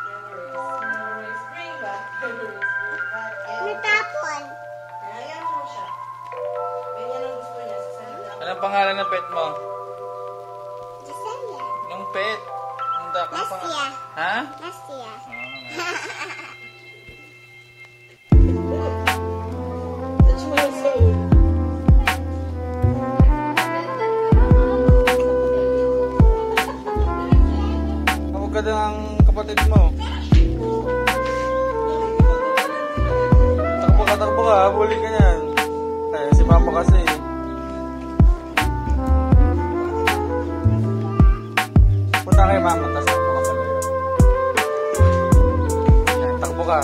Memories. Bring back memories. Bring back Natapon. Kaya mo siya. Ganyan ang gusto niya sa salita. Anong pangalan ng pet mo? Gisela. Yung pet? Yung duck, anong Nastia. pangalan? Ha? Nastia. Touch mo yung soul. Tawag ka ng kapatid mo. Takbo ka, huli ka niyan. Eh, si mama kasi. Punta kay mama, tapos takbo ka pala yun. Yan, takbo ka.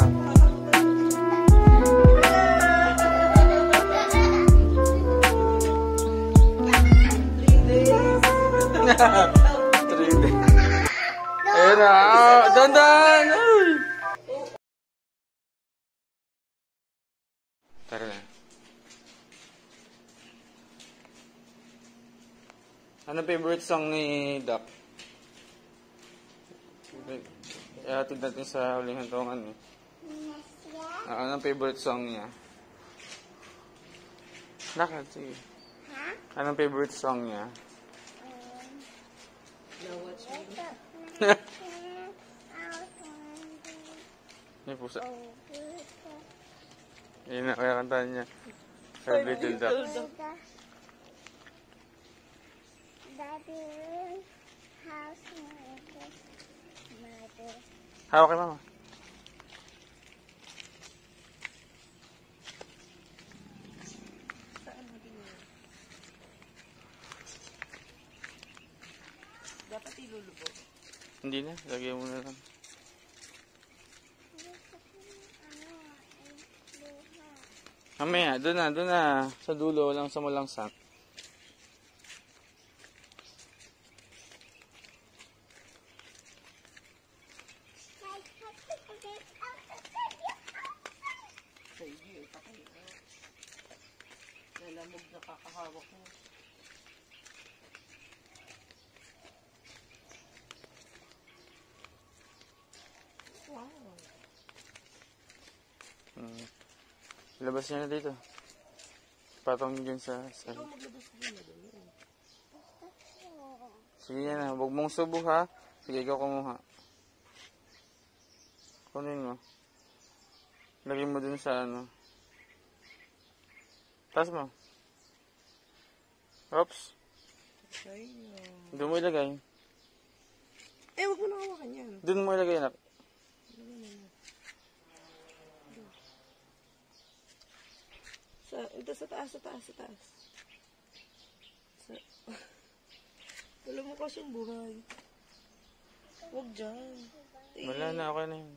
Three days. Ayun na. Dandan! Ay! Tara na. Anong favorite song ni Doc? Ihatid natin sa huling hantungan eh. Nastia. Anong favorite song niya? Lakad, sige. Ha? Anong favorite song niya? Now watch me. May pusa. Yun na, kaya kantahan niya. Her Little Duck. Daddy, house, mother. Hawak kay mama. Dapat ilulubog. Hindi na, lagyan mo na lang. Mamaya, doon na. Sa dulo, lang sa malangsak. Sige, ipakain. Lalamog na kakahawak mo. Wow. Labas niya na dito. Patong niyo dyan sa Ikaw maglabas ko na doon. Sige yan na, huwag mong subo ha. Sige, ikaw kumuha. Kunin mo. Lagyan mo dun sa ano. Taas mo. Oops. Ay, Doon mo ilagay. eh, huwag mo na hawakan yan. Doon mo ilagay na. Ito sa taas. Wala mo kasing buhay. Huwag dyan. Wala na, okay na yun.